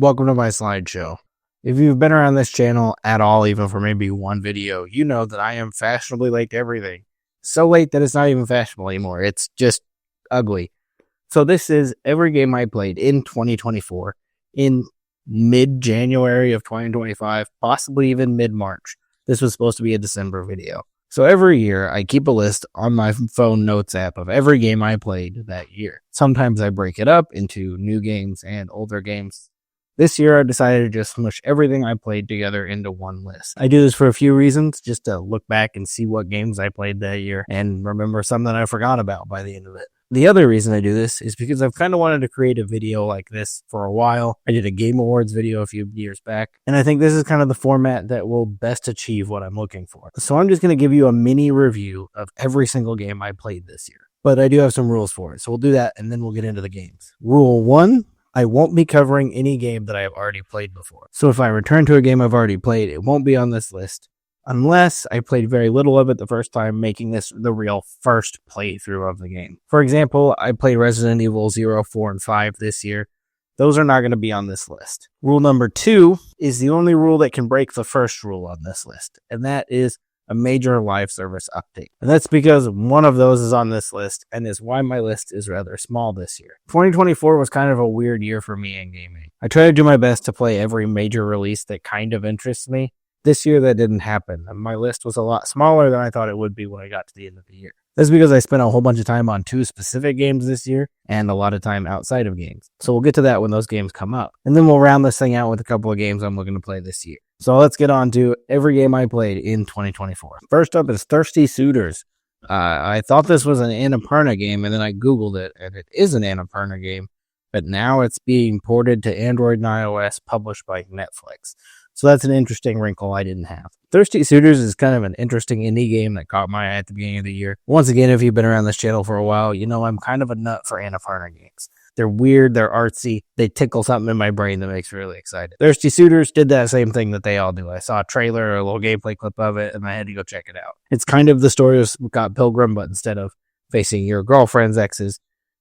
Welcome to my slideshow. If you've been around this channel at all, even for maybe one video, you know that I am fashionably late to everything. So late that it's not even fashionable anymore. It's just ugly. So this is every game I played in 2024, in mid-January of 2025, possibly even mid-March. This was supposed to be a December video. So every year, I keep a list on my phone notes app of every game I played that year. Sometimes I break it up into new games and older games. This year, I decided to just smush everything I played together into one list. I do this for a few reasons, just to look back and see what games I played that year and remember some that I forgot about by the end of it. The other reason I do this is because I've kind of wanted to create a video like this for a while. I did a Game Awards video a few years back, and I think this is kind of the format that will best achieve what I'm looking for. So I'm just going to give you a mini review of every single game I played this year. But I do have some rules for it, so we'll do that, and then we'll get into the games. Rule 1. I won't be covering any game that I have already played before. So if I return to a game I've already played, it won't be on this list. Unless I played very little of it the first time, making this the real first playthrough of the game. For example, I played Resident Evil 0, 4, and 5 this year. Those are not going to be on this list. Rule number 2 is the only rule that can break the first rule on this list, and that is a major live service update. And that's because one of those is on this list, and is why my list is rather small this year. 2024 was kind of a weird year for me in gaming. I try to do my best to play every major release that kind of interests me. This year that didn't happen, and my list was a lot smaller than I thought it would be when I got to the end of the year. That's because I spent a whole bunch of time on 2 specific games this year, and a lot of time outside of games. So we'll get to that when those games come up. And then we'll round this thing out with a couple of games I'm looking to play this year. So let's get on to every game I played in 2024. First up is Thristy Suitors. I thought this was an Annapurna game, and then I Googled it, and it is an Annapurna game, but now it's being ported to Android and iOS, published by Netflix. So that's an interesting wrinkle I didn't have. Thristy Suitors is kind of an interesting indie game that caught my eye at the beginning of the year. Once again, if you've been around this channel for a while, you know I'm kind of a nut for Annapurna games. They're weird, they're artsy, they tickle something in my brain that makes me really excited. Thristy Suitors did that same thing that they all do. I saw a trailer or a little gameplay clip of it, and I had to go check it out. It's kind of the story of Scott Pilgrim, but instead of facing your girlfriend's exes,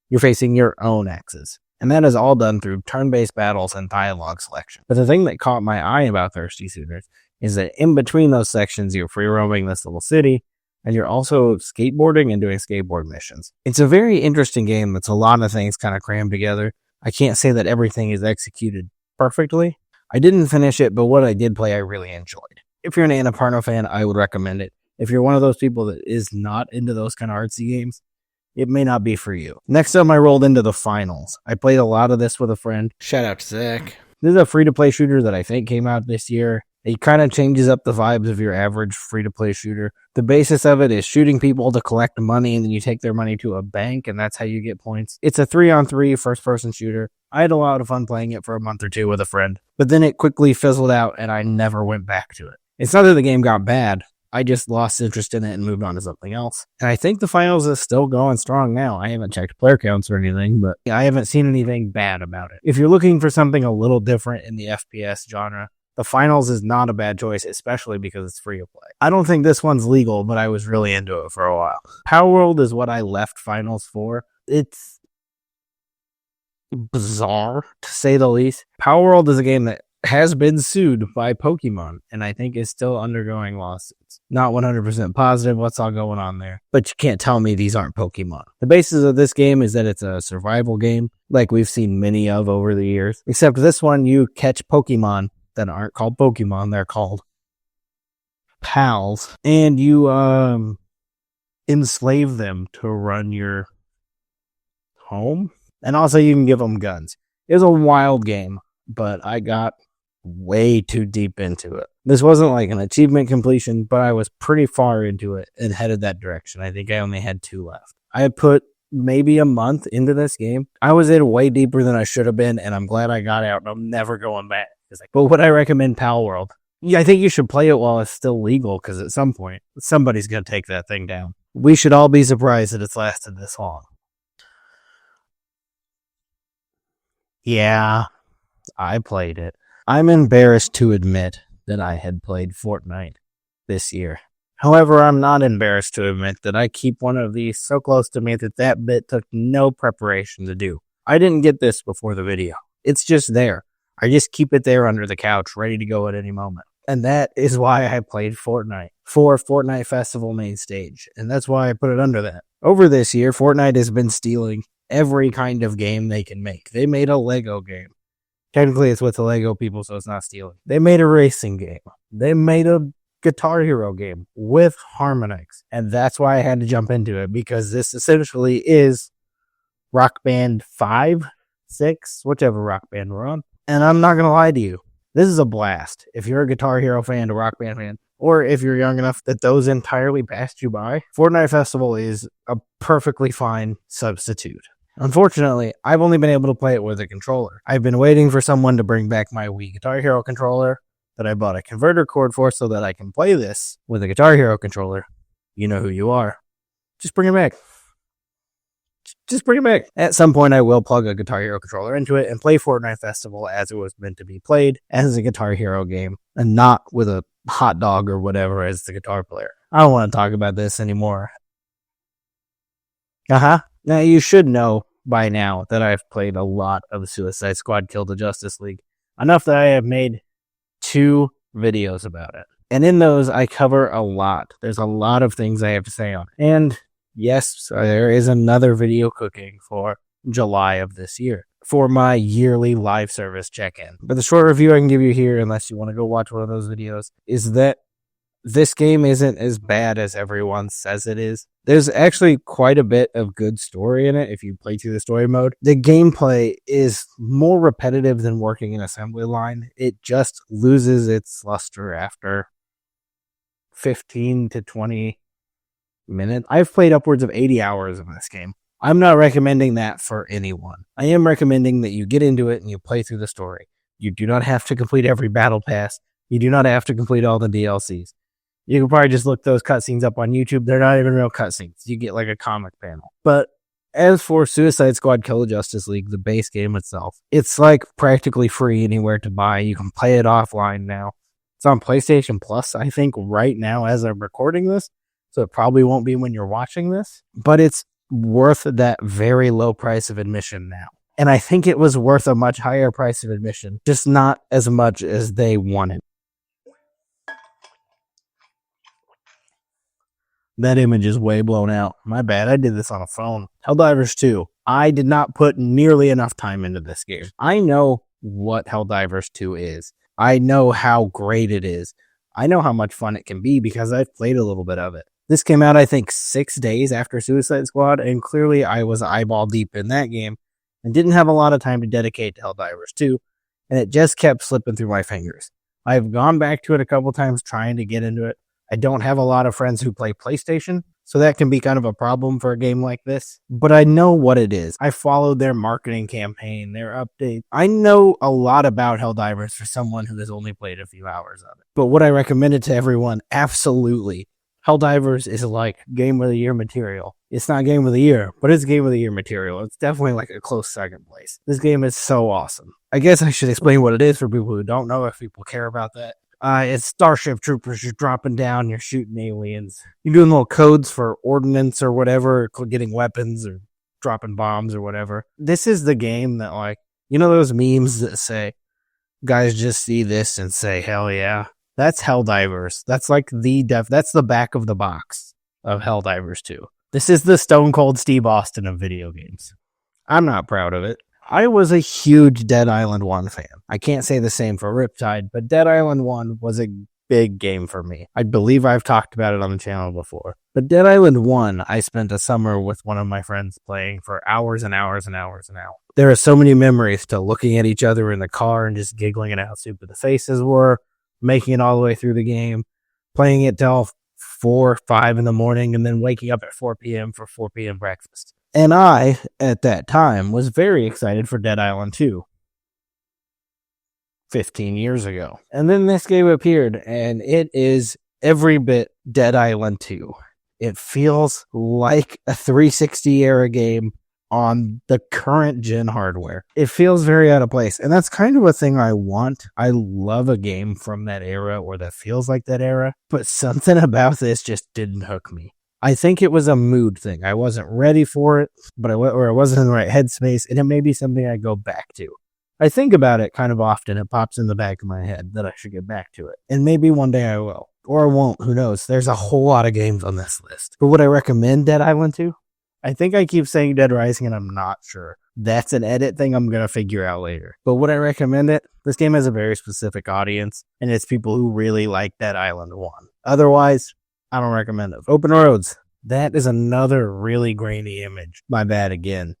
you're facing your own exes. And that is all done through turn-based battles and dialogue selection. But the thing that caught my eye about Thristy Suitors is that in between those sections, you're free-roaming this little city, and you're also skateboarding and doing skateboard missions. It's a very interesting game that's a lot of things kind of crammed together. I can't say that everything is executed perfectly. I didn't finish it, but what I did play, I really enjoyed. If you're an Annapurna fan, I would recommend it. If you're one of those people that is not into those kind of artsy games, it may not be for you. Next up, I rolled into the finals. I played a lot of this with a friend. Shout out to Zach. This is a free-to-play shooter that I think came out this year. It kind of changes up the vibes of your average free-to-play shooter. The basis of it is shooting people to collect money, and then you take their money to a bank, and that's how you get points. It's a 3-on-3 first-person shooter. I had a lot of fun playing it for a month or two with a friend, but then it quickly fizzled out, and I never went back to it. It's not that the game got bad. I just lost interest in it and moved on to something else. And I think the finals is still going strong now. I haven't checked player counts or anything, but I haven't seen anything bad about it. If you're looking for something a little different in the FPS genre, the finals is not a bad choice, especially because it's free to play. I don't think this one's legal, but I was really into it for a while. Power World is what I left finals for. It's bizarre, to say the least. Power World is a game that has been sued by Pokemon, and I think is still undergoing lawsuits. Not 100% positive what's all going on there, but you can't tell me these aren't Pokemon. The basis of this game is that it's a survival game, like we've seen many of over the years. Except this one, you catch Pokemon that aren't called Pokemon, they're called pals, and you enslave them to run your home, and also you can give them guns. It was a wild game, but I got way too deep into it. This wasn't like an achievement completion, but I was pretty far into it and headed that direction. I think I only had 2 left. I had put maybe a month into this game. I was in way deeper than I should have been, and I'm glad I got out, and I'm never going back. But would I recommend Pal World? Yeah, I think you should play it while it's still legal, because at some point, somebody's going to take that thing down. We should all be surprised that it's lasted this long. Yeah, I played it. I'm embarrassed to admit that I had played Fortnite this year. However, I'm not embarrassed to admit that I keep one of these so close to me that bit took no preparation to do. I didn't get this before the video. It's just there. I just keep it there under the couch, ready to go at any moment. And that is why I played Fortnite for Fortnite Festival main stage. And that's why I put it under that. Over this year, Fortnite has been stealing every kind of game they can make. They made a Lego game. Technically, it's with the Lego people, so it's not stealing. They made a racing game. They made a Guitar Hero game with Harmonix. And that's why I had to jump into it, because this essentially is Rock Band 5, 6, whichever Rock Band we're on. And I'm not going to lie to you. This is a blast. If you're a Guitar Hero fan, a Rock Band fan, or if you're young enough that those entirely passed you by, Fortnite Festival is a perfectly fine substitute. Unfortunately, I've only been able to play it with a controller. I've been waiting for someone to bring back my Wii Guitar Hero controller that I bought a converter cord for so that I can play this with a Guitar Hero controller. You know who you are. Just bring it back. Just bring it back. At some point, I will plug a Guitar Hero controller into it and play Fortnite Festival as it was meant to be played, as a Guitar Hero game, and not with a hot dog or whatever as the guitar player. I don't want to talk about this anymore. Now, you should know by now that I've played a lot of Suicide Squad Kill the Justice League. Enough that I have made 2 videos about it. And in those, I cover a lot. There's a lot of things I have to say on it. And yes, there is another video cooking for July of this year for my yearly live service check-in. But the short review I can give you here, unless you want to go watch one of those videos, is that this game isn't as bad as everyone says it is. There's actually quite a bit of good story in it if you play through the story mode. The gameplay is more repetitive than working an assembly line. It just loses its luster after 15 to 20 minutes. I've played upwards of 80 hours of this game. I'm not recommending that for anyone. I am recommending that you get into it and you play through the story. You do not have to complete every battle pass. You do not have to complete all the DLCs. You can probably just look those cutscenes up on YouTube. They're not even real cutscenes. You get like a comic panel. But as for Suicide Squad Kill the Justice League, the base game itself, it's like practically free anywhere to buy. You can play it offline now. It's on PlayStation Plus, I think, right now as I'm recording this. So it probably won't be when you're watching this. But it's worth that very low price of admission now. And I think it was worth a much higher price of admission, just not as much as they wanted. That image is way blown out. My bad, I did this on a phone. HellDivers 2. I did not put nearly enough time into this game. I know what HellDivers 2 is. I know how great it is. I know how much fun it can be because I've played a little bit of it. This came out, I think, 6 days after Suicide Squad, and clearly I was eyeball deep in that game and didn't have a lot of time to dedicate to HellDivers 2, and it just kept slipping through my fingers. I've gone back to it a couple times trying to get into it. I don't have a lot of friends who play PlayStation, so that can be kind of a problem for a game like this. But I know what it is. I followed their marketing campaign, their updates. I know a lot about HellDivers for someone who has only played a few hours of it. But would I recommend it to everyone? Absolutely. HellDivers is like Game of the Year material. It's not Game of the Year, but it's Game of the Year material. It's definitely like a close second place. This game is so awesome. I guess I should explain what it is for people who don't know, if people care about that. It's Starship Troopers. You're dropping down, you're shooting aliens. You're doing little codes for ordnance or whatever, getting weapons or dropping bombs or whatever. This is the game that, like, you know those memes that say, guys just see this and say, hell yeah? That's HellDivers. That's like that's the back of the box of HellDivers 2. This is the Stone Cold Steve Austin of video games. I'm not proud of it. I was a huge Dead Island 1 fan. I can't say the same for ReTHAWed, but Dead Island 1 was a big game for me. I believe I've talked about it on the channel before. But Dead Island 1, I spent a summer with one of my friends playing for hours and hours and hours and hours. There are so many memories to looking at each other in the car and just giggling at how stupid the faces were, making it all the way through the game, playing it till 4 or 5 in the morning, and then waking up at 4 p.m. for 4 p.m. breakfast. And I, at that time, was very excited for Dead Island 2. 15 years ago. And then this game appeared, and it is every bit Dead Island 2. It feels like a 360 era game on the current gen hardware. It feels very out of place, and that's kind of a thing I want. I love a game from that era or that feels like that era, but something about this just didn't hook me. I think it was a mood thing. I wasn't ready for it, but I wasn't in the right headspace, and it may be something I go back to. I think about it kind of often. It pops in the back of my head that I should get back to it. And maybe one day I will. Or I won't. Who knows? There's a whole lot of games on this list. But would I recommend Dead Island 2? I think I keep saying Dead Rising and I'm not sure. That's an edit thing I'm going to figure out later. But would I recommend it? This game has a very specific audience, and it's people who really like Dead Island 1. Otherwise, I don't recommend it. Open Roads. That is another really grainy image. My bad again.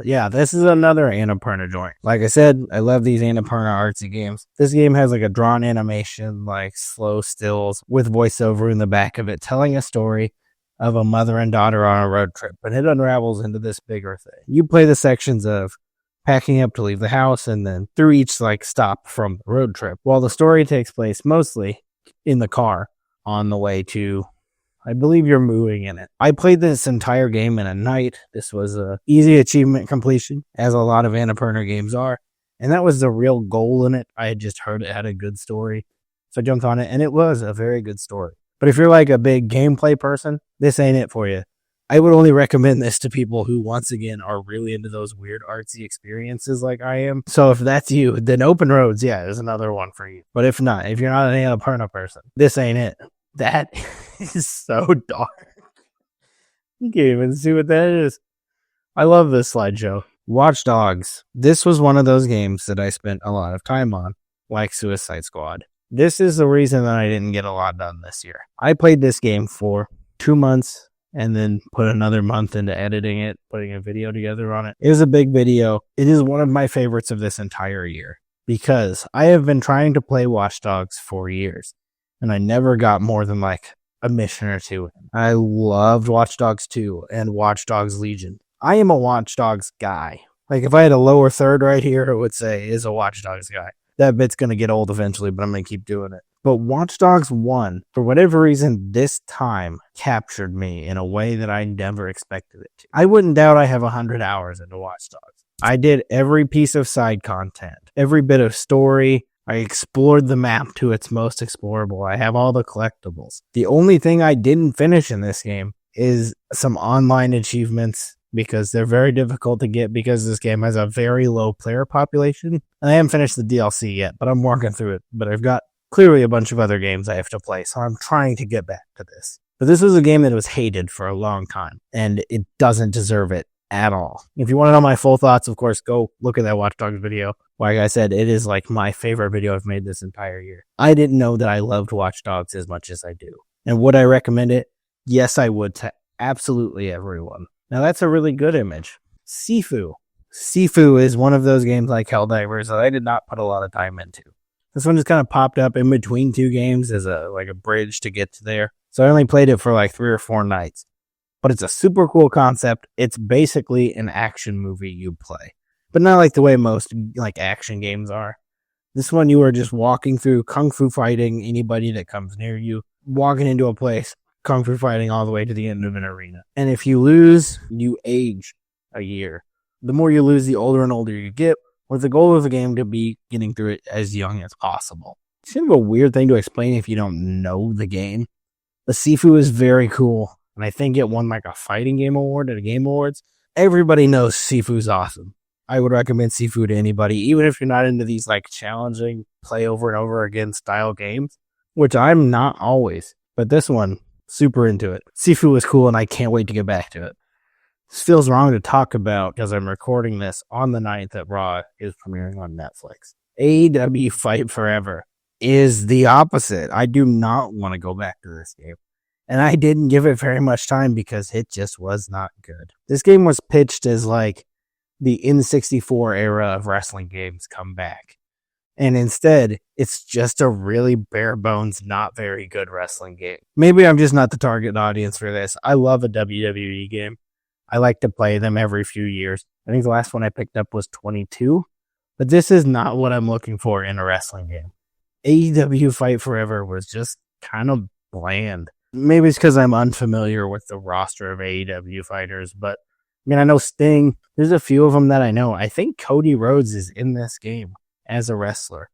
Yeah, this is another Annapurna joint. Like I said, I love these Annapurna artsy games. This game has like a drawn animation, like slow stills with voiceover in the back of it, telling a story of a mother and daughter on a road trip, and it unravels into this bigger thing. You play the sections of packing up to leave the house and then through each like stop from the road trip, while the story takes place mostly in the car on the way to, I believe you're moving in it. I played this entire game in a night. This was a easy achievement completion, as a lot of Annapurna games are, and that was the real goal in it. I had just heard it had a good story, so I jumped on it, and it was a very good story. But if you're like a big gameplay person, this ain't it for you. I would only recommend this to people who, once again, are really into those weird artsy experiences like I am. So if that's you, then Open Roads, yeah, is another one for you. But if not, if you're not an Annapurna person, this ain't it. That is so dark. You can't even see what that is. I love this slideshow. Watch Dogs. This was one of those games that I spent a lot of time on, like Suicide Squad. This is the reason that I didn't get a lot done this year. I played this game for 2 months and then put another month into editing it, putting a video together on it. It was a big video. It is one of my favorites of this entire year because I have been trying to play Watch Dogs for years and I never got more than like a mission or two. I loved Watch Dogs 2 and Watch Dogs Legion. I am a Watch Dogs guy. Like if I had a lower third right here, it would say is a Watch Dogs guy. That bit's going to get old eventually, but I'm going to keep doing it. But Watch Dogs 1, for whatever reason, this time captured me in a way that I never expected it to. I wouldn't doubt I have 100 hours into Watch Dogs. I did every piece of side content, every bit of story. I explored the map to its most explorable. I have all the collectibles. The only thing I didn't finish in this game is some online achievements, because they're very difficult to get because this game has a very low player population. And I haven't finished the DLC yet, but I'm working through it. But I've got clearly a bunch of other games I have to play, so I'm trying to get back to this. But this was a game that was hated for a long time, and it doesn't deserve it at all. If you want to know my full thoughts, of course, go look at that Watch Dogs video. Like I said, it is like my favorite video I've made this entire year. I didn't know that I loved Watch Dogs as much as I do. And would I recommend it? Yes, I would, to absolutely everyone. Now, that's a really good image. Sifu. Sifu is one of those games like HellDivers that I did not put a lot of time into. This one just kind of popped up in between two games as a bridge to get to there. So I only played it for like 3 or 4 nights. But it's a super cool concept. It's basically an action movie you play. But not like the way most like action games are. This one, you are just walking through, kung fu fighting anybody that comes near you, walking into a place, kung fu fighting all the way to the end of an arena. And if you lose, you age a year. The more you lose, the older and older you get, with the goal of the game to be getting through it as young as possible. It's kind of a weird thing to explain if you don't know the game. The Sifu is very cool, and I think it won like a fighting game award at the Game Awards. Everybody knows Sifu's awesome. I would recommend Sifu to anybody, even if you're not into these like challenging play over and over again style games, which I'm not always. But this one, super into it. Sifu was cool, and I can't wait to get back to it. This feels wrong to talk about because I'm recording this on the night that Raw is premiering on Netflix. AEW Fight Forever is the opposite. I do not want to go back to this game. And I didn't give it very much time because it just was not good. This game was pitched as like the N64 era of wrestling games come back. And instead, it's just a really bare bones, not very good wrestling game. Maybe I'm just not the target audience for this. I love a WWE game. I like to play them every few years. I think the last one I picked up was 22. But this is not what I'm looking for in a wrestling game. AEW Fight Forever was just kind of bland. Maybe it's because I'm unfamiliar with the roster of AEW fighters, but I mean, I know Sting. There's a few of them that I know. I think Cody Rhodes is in this game as a wrestler.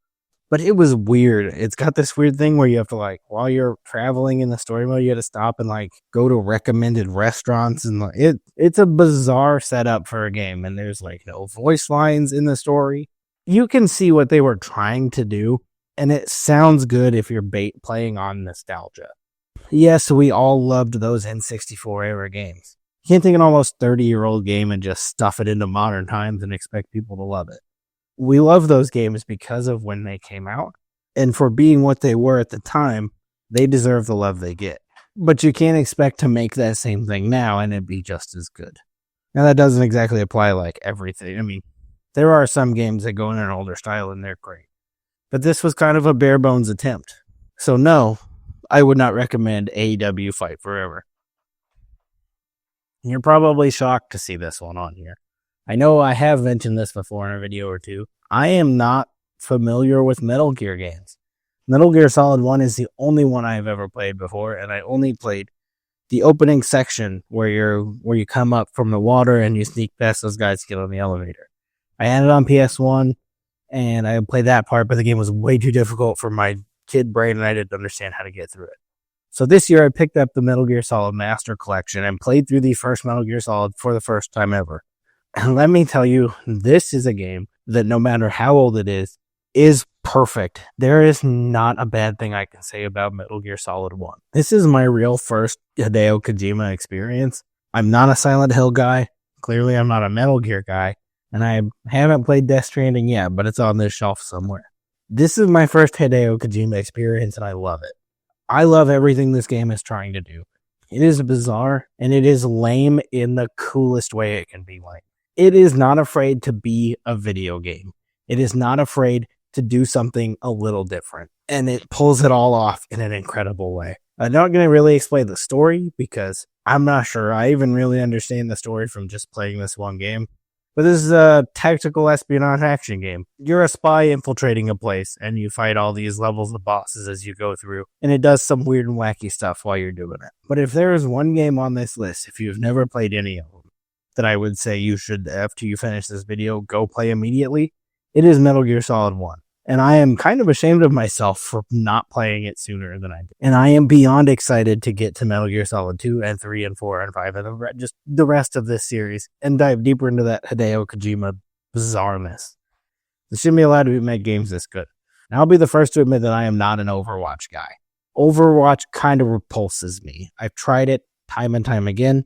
But it was weird. It's got this weird thing where you have to like, while you're traveling in the story mode, you have to stop and like go to recommended restaurants. And it's a bizarre setup for a game. And there's like no voice lines in the story. You can see what they were trying to do, and it sounds good if you're playing on nostalgia. Yes, we all loved those N64 era games. You can't take an almost 30-year-old game and just stuff it into modern times and expect people to love it. We love those games because of when they came out, and for being what they were at the time, they deserve the love they get. But you can't expect to make that same thing now and it'd be just as good. Now, that doesn't exactly apply like everything. I mean, there are some games that go in an older style and they're great. But this was kind of a bare bones attempt. So no, I would not recommend AEW Fight Forever. You're probably shocked to see this one on here. I know I have mentioned this before in a video or two. I am not familiar with Metal Gear games. Metal Gear Solid 1 is the only one I've ever played before, and I only played the opening section where you come up from the water and you sneak past those guys to get on the elevator. I had it on PS1, and I played that part, but the game was way too difficult for my kid brain, and I didn't understand how to get through it. So this year, I picked up the Metal Gear Solid Master Collection and played through the first Metal Gear Solid for the first time ever. And let me tell you, this is a game that no matter how old it is perfect. There is not a bad thing I can say about Metal Gear Solid 1. This is my real first Hideo Kojima experience. I'm not a Silent Hill guy. Clearly, I'm not a Metal Gear guy. And I haven't played Death Stranding yet, but it's on this shelf somewhere. This is my first Hideo Kojima experience, and I love it. I love everything this game is trying to do. It is bizarre, and it is lame in the coolest way it can be lame. It is not afraid to be a video game. It is not afraid to do something a little different, and it pulls it all off in an incredible way. I'm not going to really explain the story because I'm not sure I even really understand the story from just playing this one game. But this is a tactical espionage action game. You're a spy infiltrating a place, and you fight all these levels of bosses as you go through, and it does some weird and wacky stuff while you're doing it. But if there is one game on this list, if you've never played any of them, that I would say you should, after you finish this video, go play immediately, it is Metal Gear Solid 1. And I am kind of ashamed of myself for not playing it sooner than I did. And I am beyond excited to get to Metal Gear Solid 2 and 3 and 4 and 5 and just the rest of this series and dive deeper into that Hideo Kojima bizarreness. There shouldn't be allowed to make games this good. And I'll be the first to admit that I am not an Overwatch guy. Overwatch kind of repulses me. I've tried it time and time again.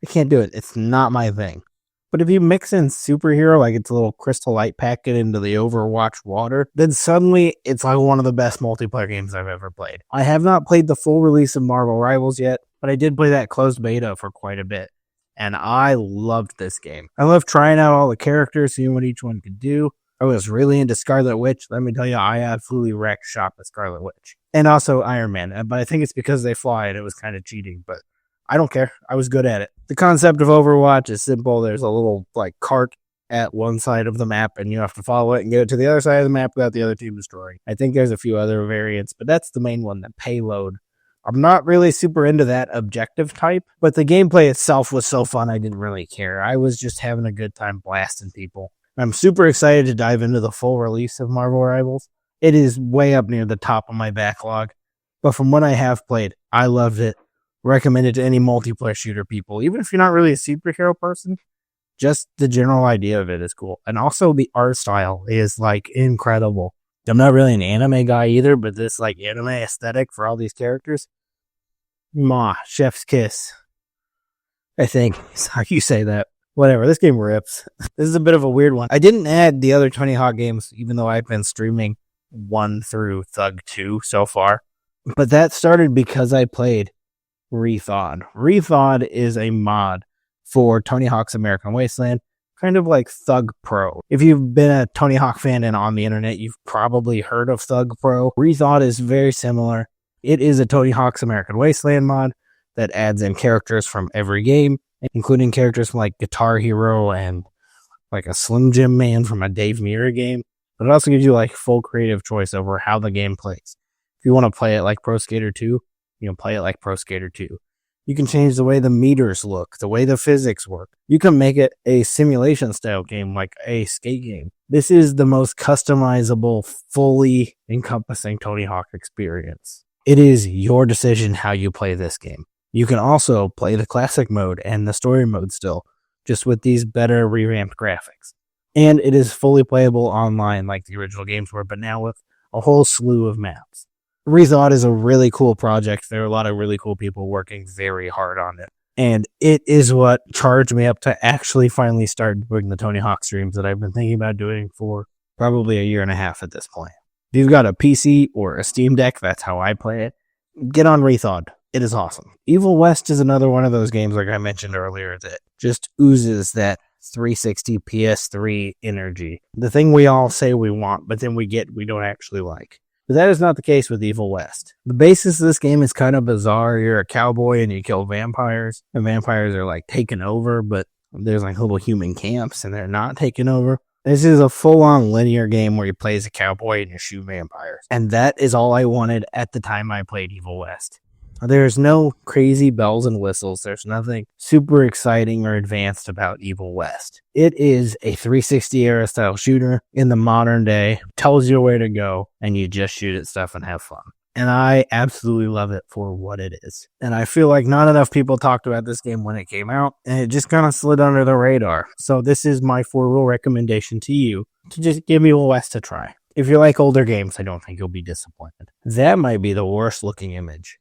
I can't do it. It's not my thing. But if you mix in superhero, like it's a little crystal light packet into the Overwatch water, then suddenly it's like one of the best multiplayer games I've ever played. I have not played the full release of Marvel Rivals yet, but I did play that closed beta for quite a bit. And I loved this game. I loved trying out all the characters, seeing what each one could do. I was really into Scarlet Witch. Let me tell you, I absolutely wrecked shop at Scarlet Witch. And also Iron Man. But I think it's because they fly and it was kind of cheating, but I don't care. I was good at it. The concept of Overwatch is simple. There's a little cart at one side of the map, and you have to follow it and get it to the other side of the map without the other team destroying. I think there's a few other variants, but that's the main one, the payload. I'm not really super into that objective type, but the gameplay itself was so fun I didn't really care. I was just having a good time blasting people. I'm super excited to dive into the full release of Marvel Rivals. It is way up near the top of my backlog, but from what I have played, I loved it. Recommend it to any multiplayer shooter people. Even if you're not really a superhero person, just the general idea of it is cool. And also the art style is incredible. I'm not really an anime guy either, but this anime aesthetic for all these characters, chef's kiss. I think is how you say that. Whatever, this game rips. This is a bit of a weird one. I didn't add the other Tony Hawk games, even though I've been streaming 1 through Thug 2 so far. But that started because I played ReTHAWed. ReTHAWed is a mod for Tony Hawk's American Wasteland, kind of like Thug Pro. If you've been a Tony Hawk fan and on the internet, you've probably heard of Thug Pro. ReTHAWed is very similar. It is a Tony Hawk's American Wasteland mod that adds in characters from every game, including characters from Guitar Hero and a Slim Jim Man from a Dave Mirra game. But it also gives you full creative choice over how the game plays. If you want to play it like Pro Skater 2, you can play it like Pro Skater 2. You can change the way the meters look, the way the physics work. You can make it a simulation style game like a skate game. This is the most customizable, fully encompassing Tony Hawk experience. It is your decision how you play this game. You can also play the classic mode and the story mode still, just with these better revamped graphics. And it is fully playable online like the original games were, but now with a whole slew of maps. ReTHAWed is a really cool project. There are a lot of really cool people working very hard on it. And it is what charged me up to actually finally start doing the Tony Hawk streams that I've been thinking about doing for probably a year and a half at this point. If you've got a PC or a Steam Deck, that's how I play it. Get on ReTHAWed. It is awesome. Evil West is another one of those games, like I mentioned earlier, that just oozes that 360 PS3 energy. The thing we all say we want, but then we don't actually like. But that is not the case with Evil West. The basis of this game is kind of bizarre. You're a cowboy and you kill vampires. And vampires are like taken over, but there's like little human camps and they're not taken over. This is a full-on linear game where you play as a cowboy and you shoot vampires. And that is all I wanted at the time I played Evil West. There's no crazy bells and whistles. There's nothing super exciting or advanced about Evil West. It is a 360 era style shooter in the modern day, tells you where to go, and you just shoot at stuff and have fun. And I absolutely love it for what it is. And I feel like not enough people talked about this game when it came out, and it just kind of slid under the radar. So this is my 4-rule recommendation to you, to just give Evil West a try. If you like older games, I don't think you'll be disappointed. That might be the worst looking image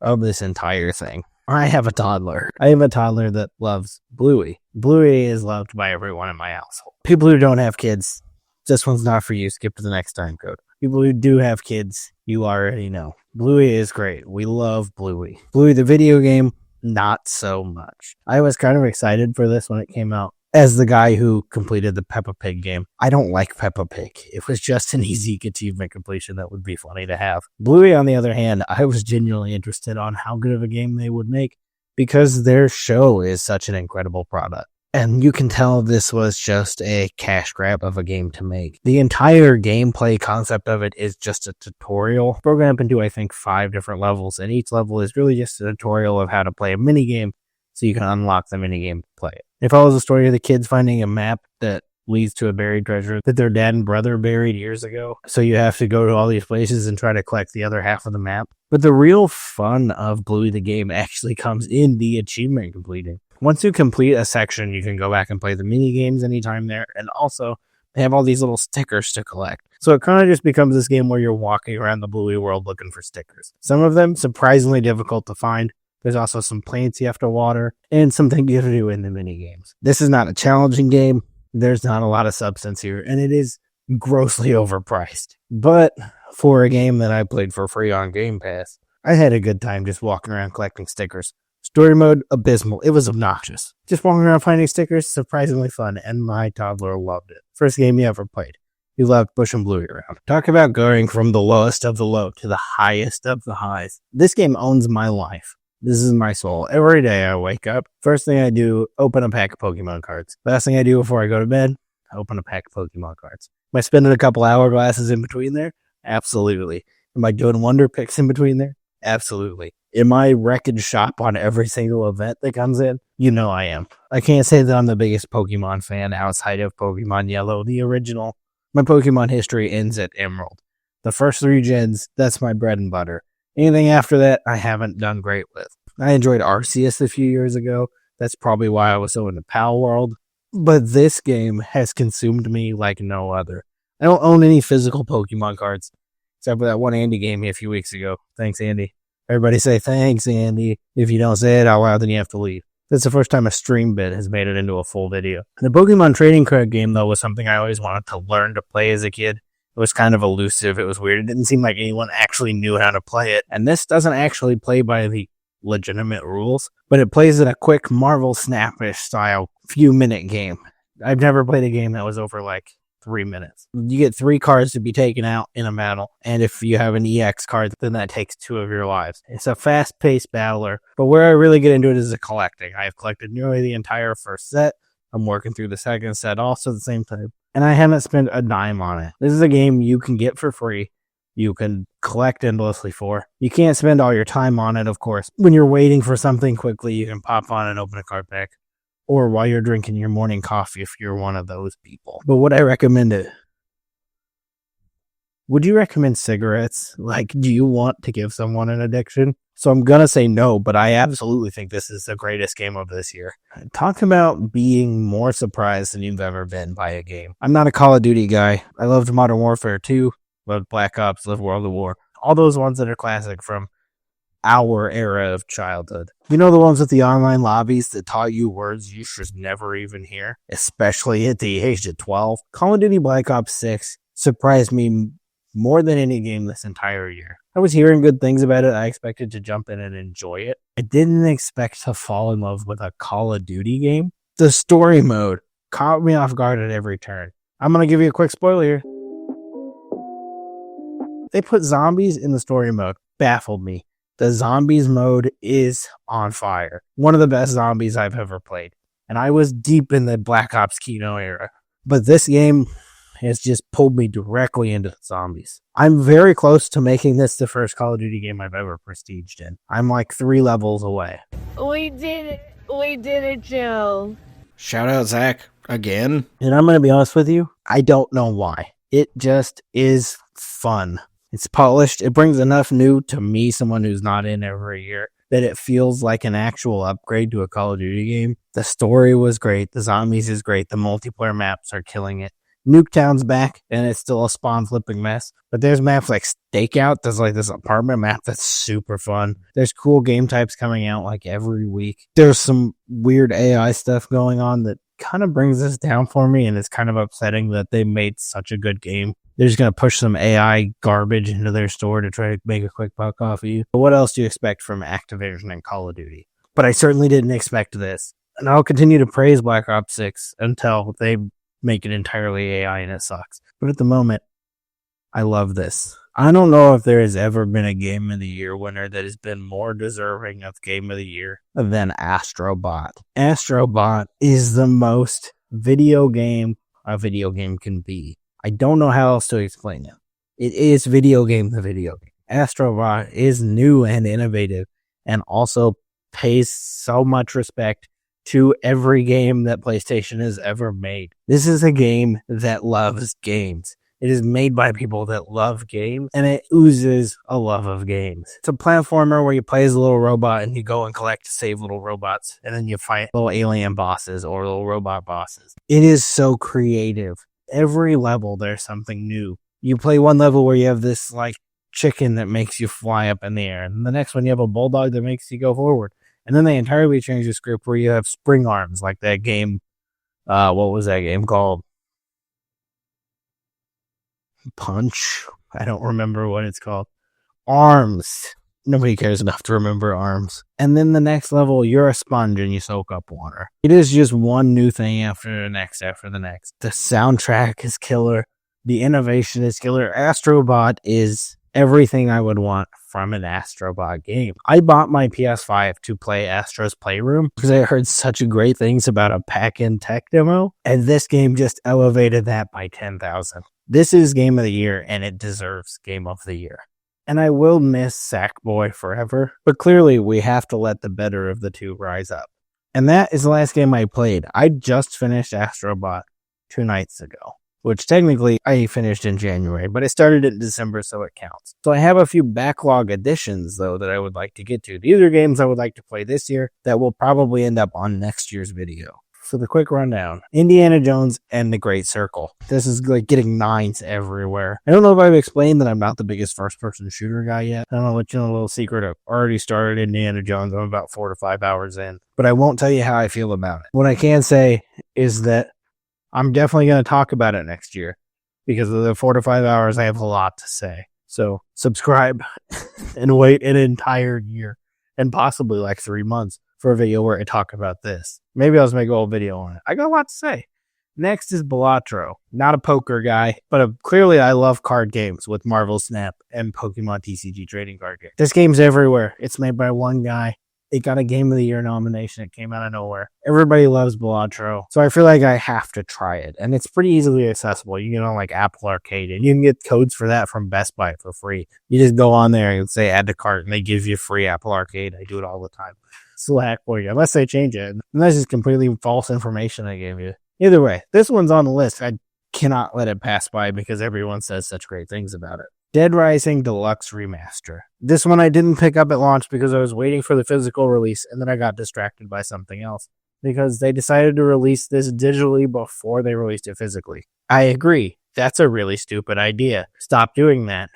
of this entire thing. I have a toddler. I have a toddler that loves Bluey. Bluey is loved by everyone in my household. People who don't have kids, this one's not for you. Skip to the next time code. People who do have kids, you already know. Bluey is great. We love Bluey. Bluey, the video game, not so much. I was kind of excited for this when it came out. As the guy who completed the Peppa Pig game, I don't like Peppa Pig. It was just an easy achievement completion that would be funny to have. Bluey, on the other hand, I was genuinely interested on how good of a game they would make because their show is such an incredible product. And you can tell this was just a cash grab of a game to make. The entire gameplay concept of it is just a tutorial. Broken up into, I think, 5 different levels, and each level is really just a tutorial of how to play a minigame so you can unlock the minigame to play it. It follows the story of the kids finding a map that leads to a buried treasure that their dad and brother buried years ago. So you have to go to all these places and try to collect the other half of the map. But the real fun of Bluey the game actually comes in the achievement completing. Once you complete a section, you can go back and play the mini games anytime there. And also, they have all these little stickers to collect. So it kind of just becomes this game where you're walking around the Bluey world looking for stickers. Some of them surprisingly difficult to find. There's also some plants you have to water and some things you have to do in the mini games. This is not a challenging game. There's not a lot of substance here, and it is grossly overpriced. But for a game that I played for free on Game Pass, I had a good time just walking around collecting stickers. Story mode, abysmal. It was obnoxious. Just walking around finding stickers, surprisingly fun, and my toddler loved it. First game he ever played. He loved pushing Bluey around. Talk about going from the lowest of the low to the highest of the highs. This game owns my life. This is my soul. Every day I wake up, first thing I do, open a pack of Pokemon cards. Last thing I do before I go to bed, open a pack of Pokemon cards. Am I spending a couple hourglasses in between there? Absolutely. Am I doing wonder picks in between there? Absolutely. Am I wrecking shop on every single event that comes in? You know I am. I can't say that I'm the biggest Pokemon fan outside of Pokemon Yellow, the original. My Pokemon history ends at Emerald. The first 3 gens, that's my bread and butter. Anything after that, I haven't done great with. I enjoyed Arceus a few years ago. That's probably why I was so into Pal World. But this game has consumed me like no other. I don't own any physical Pokemon cards, except for that one Andy gave me a few weeks ago. Thanks, Andy. Everybody say thanks, Andy. If you don't say it out loud, then you have to leave. That's the first time a stream bit has made it into a full video. The Pokemon trading card game, though, was something I always wanted to learn to play as a kid. It was kind of elusive. It was weird. It didn't seem like anyone actually knew how to play it. And this doesn't actually play by the legitimate rules, but it plays in a quick Marvel Snap-ish style few-minute game. I've never played a game that was over like 3 minutes. You get 3 cards to be taken out in a battle, and if you have an EX card, then that takes 2 of your lives. It's a fast-paced battler, but where I really get into it is the collecting. I have collected nearly the entire first set. I'm working through the second set also at the same time, and I haven't spent a dime on it. This is a game you can get for free. You can collect endlessly for. You can't spend all your time on it, of course. When you're waiting for something quickly, you can pop on and open a card pack. Or while you're drinking your morning coffee if you're one of those people. But would I recommend it? Would you recommend cigarettes? Like, do you want to give someone an addiction? So I'm going to say no, but I absolutely think this is the greatest game of this year. Talk about being more surprised than you've ever been by a game. I'm not a Call of Duty guy. I loved Modern Warfare 2, loved Black Ops, loved World at War. All those ones that are classic from our era of childhood. You know, the ones with the online lobbies that taught you words you should never even hear, especially at the age of 12. Call of Duty Black Ops 6 surprised me more than any game this entire year. I was hearing good things about it. I expected to jump in and enjoy it. I didn't expect to fall in love with a Call of Duty game. The story mode caught me off guard at every turn. I'm going to give you a quick spoiler here. They put zombies in the story mode. Baffled me. The zombies mode is on fire. One of the best zombies I've ever played. And I was deep in the Black Ops Kino era. But this game has just pulled me directly into zombies. I'm very close to making this the first Call of Duty game I've ever prestiged in. I'm like 3 levels away. We did it. We did it, Joe. Shout out, Zach, again. And I'm going to be honest with you, I don't know why. It just is fun. It's polished. It brings enough new to me, someone who's not in every year, that it feels like an actual upgrade to a Call of Duty game. The story was great. The zombies is great. The multiplayer maps are killing it. Nuketown's back, and it's still a spawn-flipping mess. But there's maps like Stakeout. There's like this apartment map that's super fun. There's cool game types coming out like every week. There's some weird AI stuff going on that kind of brings this down for me, and it's kind of upsetting that they made such a good game. They're just going to push some AI garbage into their store to try to make a quick buck off of you. But what else do you expect from Activision and Call of Duty? But I certainly didn't expect this. And I'll continue to praise Black Ops 6 until they make it entirely AI and it sucks. But at the moment, I love this. I don't know if there has ever been a Game of the Year winner that has been more deserving of Game of the Year than Astro Bot. Astro Bot is the most video game a video game can be. I don't know how else to explain it. It is video game the video game. Astro Bot is new and innovative and also pays so much respect to every game that PlayStation has ever made. This is a game that loves games. It is made by people that love games, and it oozes a love of games. It's a platformer where you play as a little robot and you go and collect to save little robots, and then you fight little alien bosses or little robot bosses. It is so creative. Every level, there's something new. You play one level where you have this like chicken that makes you fly up in the air, and the next one you have a bulldog that makes you go forward. And then they entirely change the script where you have spring arms, like that game. What was that game called? Punch? I don't remember what it's called. Arms. Nobody cares enough to remember arms. And then the next level, you're a sponge and you soak up water. It is just one new thing after the next, after the next. The soundtrack is killer. The innovation is killer. Astro Bot is everything I would want from an Astro Bot game. I bought my PS5 to play Astro's Playroom because I heard such great things about a pack-in tech demo, and this game just elevated that by 10,000. This is Game of the Year, and it deserves Game of the Year. And I will miss Sackboy forever, but clearly we have to let the better of the two rise up. And that is the last game I played. I just finished Astro Bot 2 nights ago, which technically I finished in January, but it started in December, so it counts. So I have a few backlog additions, though, that I would like to get to. These are games I would like to play this year that will probably end up on next year's video. For the quick rundown, Indiana Jones and the Great Circle. This is like getting 9s everywhere. I don't know if I've explained that I'm not the biggest first-person shooter guy yet. I don't know, let you know a little secret. I've already started Indiana Jones. I'm about 4 to 5 hours in, but I won't tell you how I feel about it. What I can say is that I'm definitely going to talk about it next year because of the 4 to 5 hours. I have a lot to say. So subscribe and wait an entire year and possibly like 3 months for a video where I talk about this. Maybe I'll just make a whole video on it. I got a lot to say. Next is Balatro. Not a poker guy, but clearly I love card games with Marvel Snap and Pokemon TCG trading card games. This game's everywhere. It's made by one guy. It got a Game of the Year nomination. It came out of nowhere. Everybody loves Balatro, so I feel like I have to try it. And it's pretty easily accessible. You can get on like Apple Arcade, and you can get codes for that from Best Buy for free. You just go on there and say add to cart, and they give you free Apple Arcade. I do it all the time. Slack for you, unless they change it. And that's just completely false information I gave you. Either way, this one's on the list. I cannot let it pass by because everyone says such great things about it. Dead Rising Deluxe Remaster. This one I didn't pick up at launch because I was waiting for the physical release, and then I got distracted by something else because they decided to release this digitally before they released it physically. I agree. That's a really stupid idea. Stop doing that.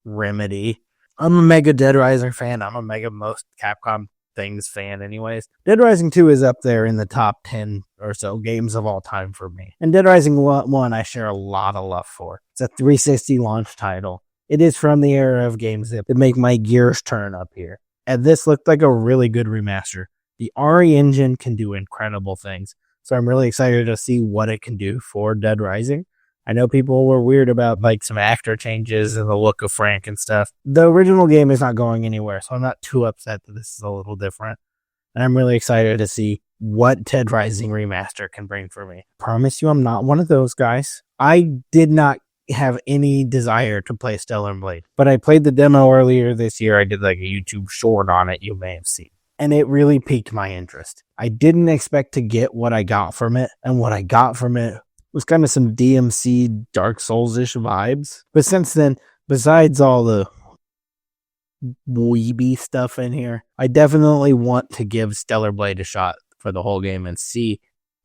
Remedy. I'm a mega Dead Rising fan. I'm a mega most Capcom things fan anyways. Dead Rising 2 is up there in the top 10 or so games of all time for me. And Dead Rising 1 I share a lot of love for. It's a 360 launch title. It is from the era of games that make my gears turn up here. And this looked like a really good remaster. The RE engine can do incredible things. So I'm really excited to see what it can do for Dead Rising. I know people were weird about like some actor changes and the look of Frank and stuff. The original game is not going anywhere, so I'm not too upset that this is a little different. And I'm really excited to see what Dead Rising Remaster can bring for me. Promise you I'm not one of those guys. I did not have any desire to play Stellar Blade, but I played the demo earlier this year. I did like a YouTube short on it, you may have seen. And it really piqued my interest. I didn't expect to get what I got from it, and what I got from it was kind of some DMC Dark Souls-ish vibes. But since then, besides all the weeby stuff in here, I definitely want to give Stellar Blade a shot for the whole game and see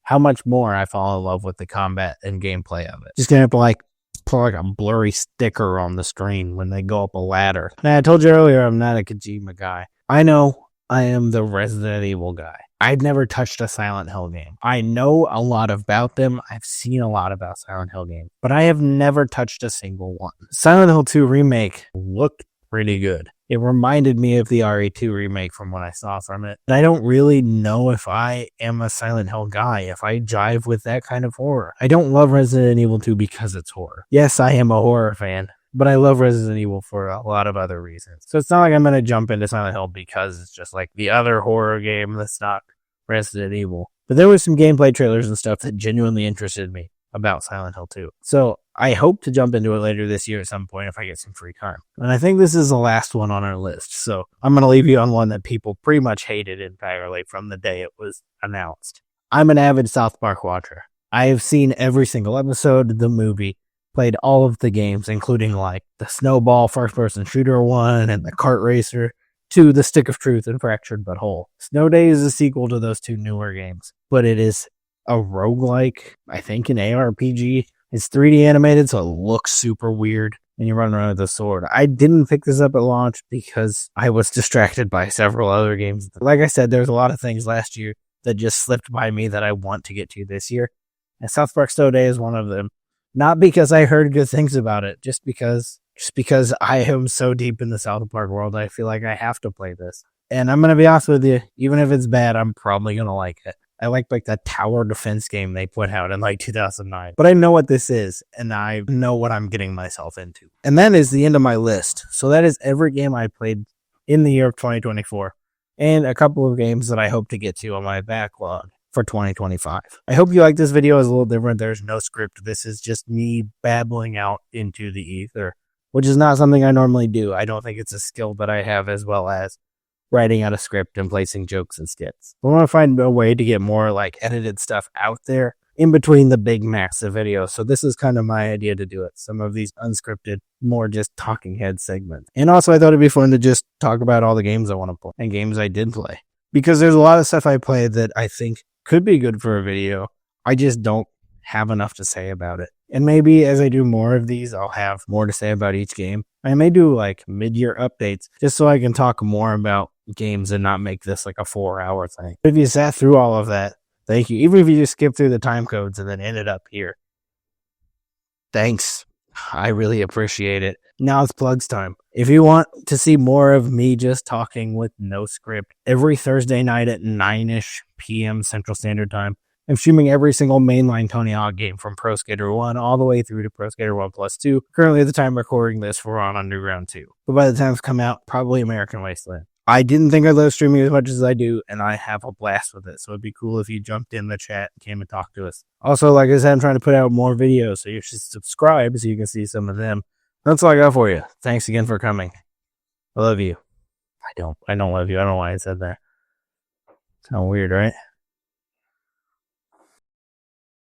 how much more I fall in love with the combat and gameplay of it. Just gonna have to like put like a blurry sticker on the screen when they go up a ladder. Now, I told you earlier I'm not a Kojima guy. I know I am the Resident Evil guy. I've never touched a Silent Hill game. I know a lot about them. I've seen a lot about Silent Hill games, but I have never touched a single one. Silent Hill 2 Remake looked pretty good. It reminded me of the RE2 remake from what I saw from it. And I don't really know if I am a Silent Hill guy, if I jive with that kind of horror. I don't love Resident Evil 2 because it's horror. Yes, I am a horror fan, but I love Resident Evil for a lot of other reasons. So it's not like I'm going to jump into Silent Hill because it's just like the other horror game that's not Resident Evil. But there was some gameplay trailers and stuff that genuinely interested me about Silent Hill 2. So I hope to jump into it later this year at some point if I get some free time. And I think this is the last one on our list. So I'm going to leave you on one that people pretty much hated entirely from the day it was announced. I'm an avid South Park watcher. I have seen every single episode, the movie, played all of the games, including like the Snowball first-person shooter one and the kart racer, to the Stick of Truth and Fractured But Whole. Snow Day is a sequel to those two newer games, but it is a roguelike, I think an ARPG. It's 3D animated, so it looks super weird, and you run around with a sword. I didn't pick this up at launch because I was distracted by several other games. Like I said, there's a lot of things last year that just slipped by me that I want to get to this year, and South Park Snow Day is one of them. Not because I heard good things about it, just because I am so deep in the South Park world, I feel like I have to play this. And I'm going to be honest with you, even if it's bad, I'm probably going to like it. I like that tower defense game they put out in like 2009. But I know what this is, and I know what I'm getting myself into. And that is the end of my list. So that is every game I played in the year of 2024, and a couple of games that I hope to get to on my backlog for 2025. I hope you like this video. It's a little different. There's no script. This is just me babbling out into the ether, which is not something I normally do. I don't think it's a skill that I have as well as writing out a script and placing jokes and skits. I want to find a way to get more like edited stuff out there in between the big massive videos. So this is kind of my idea to do it. Some of these unscripted, more just talking head segments. And also I thought it'd be fun to just talk about all the games I want to play and games I did play. Because there's a lot of stuff I played that I think could be good for a video. I just don't have enough to say about it. And maybe as I do more of these, I'll have more to say about each game. I may do like mid-year updates just so I can talk more about games and not make this like a 4-hour thing. If you sat through all of that, thank you. Even if you just skip through the time codes and then ended up here, thanks. I really appreciate it. Now it's plugs time. If you want to see more of me just talking with no script, every Thursday night at 9-ish p.m. Central Standard Time, I'm streaming every single mainline Tony Hawk game from Pro Skater 1 all the way through to Pro Skater 1 Plus 2. Currently, at the time recording this, we're on Underground 2. But by the time it's come out, probably American Wasteland. I didn't think I love streaming as much as I do, and I have a blast with it. So it'd be cool if you jumped in the chat and came and talked to us. Also, like I said, I'm trying to put out more videos, so you should subscribe so you can see some of them. That's all I got for you. Thanks again for coming. I love you. I don't love you. I don't know why I said that. Sound weird, right?